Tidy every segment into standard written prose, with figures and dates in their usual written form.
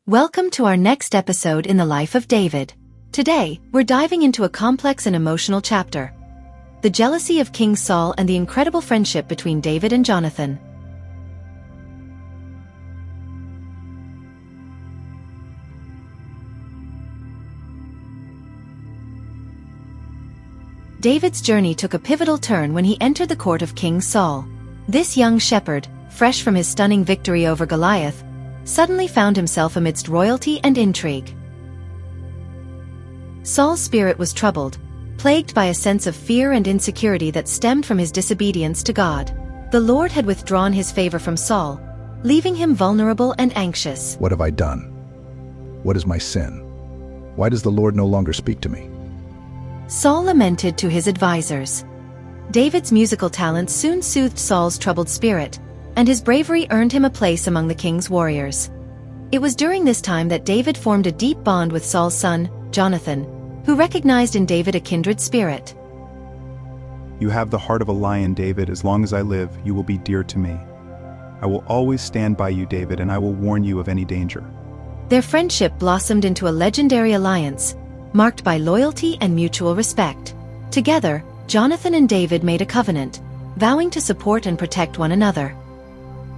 Welcome to our next episode in the life of David. Today, we're diving into a complex and emotional chapter: the jealousy of King Saul and the incredible friendship between David and Jonathan. David's journey took a pivotal turn when he entered the court of King Saul. This young shepherd, fresh from his stunning victory over Goliath, suddenly found himself amidst royalty and intrigue. Saul's spirit was troubled, plagued by a sense of fear and insecurity that stemmed from his disobedience to God. The Lord had withdrawn his favor from Saul, leaving him vulnerable and anxious. What have I done? What is my sin? Why does the Lord no longer speak to me? Saul lamented to his advisors. David's musical talents soon soothed Saul's troubled spirit, and his bravery earned him a place among the king's warriors. It was during this time that David formed a deep bond with Saul's son, Jonathan, who recognized in David a kindred spirit. You have the heart of a lion, David. As long as I live, you will be dear to me. I will always stand by you, David, and I will warn you of any danger. Their friendship blossomed into a legendary alliance, marked by loyalty and mutual respect. Together, Jonathan and David made a covenant, vowing to support and protect one another.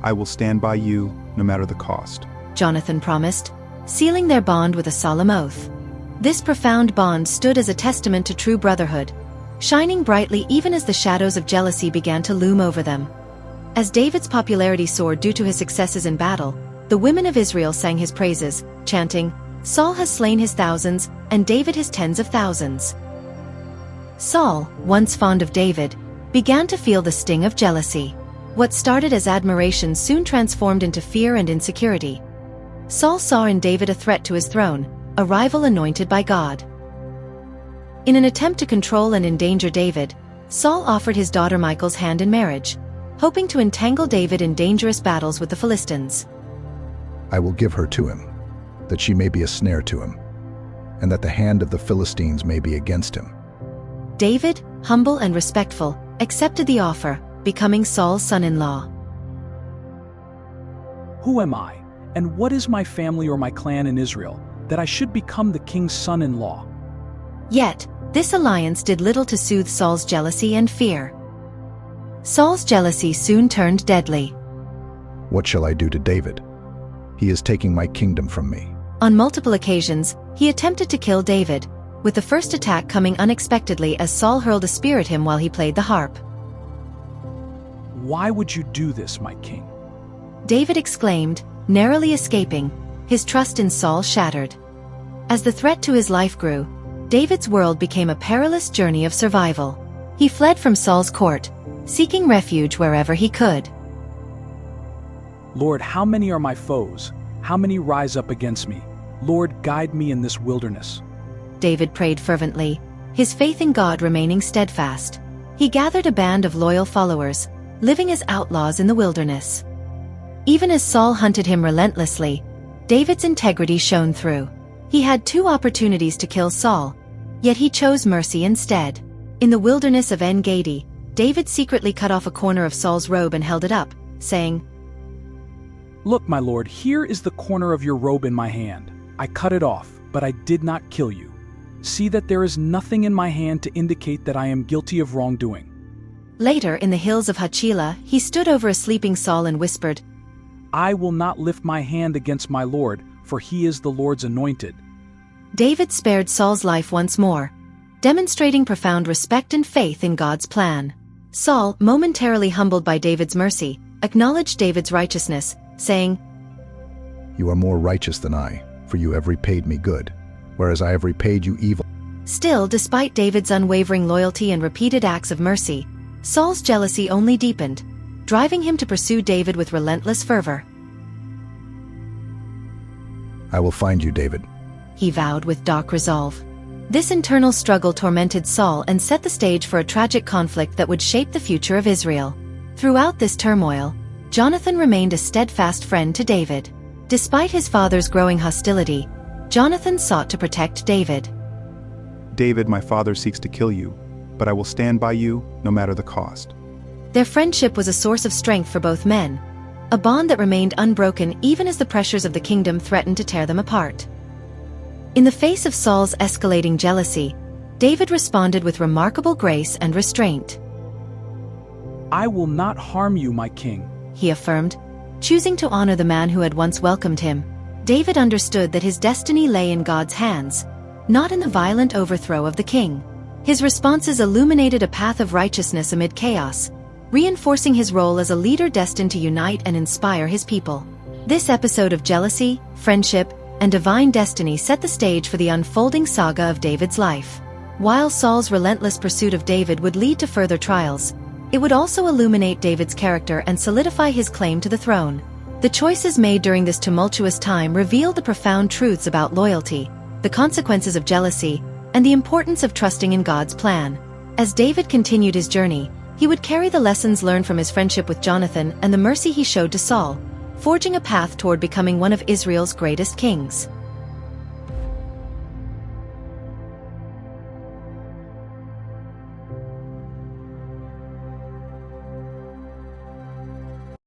I will stand by you, no matter the cost, Jonathan promised, sealing their bond with a solemn oath. This profound bond stood as a testament to true brotherhood, shining brightly even as the shadows of jealousy began to loom over them. As David's popularity soared due to his successes in battle, the women of Israel sang his praises, chanting, "Saul has slain his thousands, and David his tens of thousands." Saul, once fond of David, began to feel the sting of jealousy. What started as admiration soon transformed into fear and insecurity. Saul saw in David a threat to his throne, a rival anointed by God. In an attempt to control and endanger David, Saul offered his daughter Michal's hand in marriage, hoping to entangle David in dangerous battles with the Philistines. I will give her to him, that she may be a snare to him, and that the hand of the Philistines may be against him. David, humble and respectful, accepted the offer, becoming Saul's son-in-law. Who am I, and what is my family or my clan in Israel, that I should become the king's son-in-law? Yet, this alliance did little to soothe Saul's jealousy and fear. Saul's jealousy soon turned deadly. What shall I do to David? He is taking my kingdom from me. On multiple occasions, he attempted to kill David, with the first attack coming unexpectedly as Saul hurled a spear at him while he played the harp. Why would you do this, my king? David exclaimed, narrowly escaping, his trust in Saul shattered. As the threat to his life grew, David's world became a perilous journey of survival. He fled from Saul's court, seeking refuge wherever he could. Lord, how many are my foes? How many rise up against me? Lord, guide me in this wilderness. David prayed fervently, his faith in God remaining steadfast. He gathered a band of loyal followers, living as outlaws in the wilderness. Even as Saul hunted him relentlessly, David's integrity shone through. He had two opportunities to kill Saul, yet he chose mercy instead. In the wilderness of En-Gedi, David secretly cut off a corner of Saul's robe and held it up, saying, Look, my lord, here is the corner of your robe in my hand. I cut it off, but I did not kill you. See that there is nothing in my hand to indicate that I am guilty of wrongdoing. Later, in the hills of Hachilah, he stood over a sleeping Saul and whispered, I will not lift my hand against my Lord, for he is the Lord's anointed. David spared Saul's life once more, demonstrating profound respect and faith in God's plan. Saul, momentarily humbled by David's mercy, acknowledged David's righteousness, saying, You are more righteous than I, for you have repaid me good, whereas I have repaid you evil. Still, despite David's unwavering loyalty and repeated acts of mercy, Saul's jealousy only deepened, driving him to pursue David with relentless fervor. I will find you, David, he vowed with dark resolve. This internal struggle tormented Saul and set the stage for a tragic conflict that would shape the future of Israel. Throughout this turmoil, Jonathan remained a steadfast friend to David. Despite his father's growing hostility, Jonathan sought to protect David. David, my father seeks to kill you, but I will stand by you, no matter the cost. Their friendship was a source of strength for both men, a bond that remained unbroken even as the pressures of the kingdom threatened to tear them apart. In the face of Saul's escalating jealousy, David responded with remarkable grace and restraint. "I will not harm you, my king," he affirmed, choosing to honor the man who had once welcomed him. David understood that his destiny lay in God's hands, not in the violent overthrow of the king. His responses illuminated a path of righteousness amid chaos, reinforcing his role as a leader destined to unite and inspire his people. This episode of jealousy, friendship, and divine destiny set the stage for the unfolding saga of David's life. While Saul's relentless pursuit of David would lead to further trials, it would also illuminate David's character and solidify his claim to the throne. The choices made during this tumultuous time revealed the profound truths about loyalty, the consequences of jealousy, and the importance of trusting in God's plan. As David continued his journey, he would carry the lessons learned from his friendship with Jonathan and the mercy he showed to Saul, forging a path toward becoming one of Israel's greatest kings.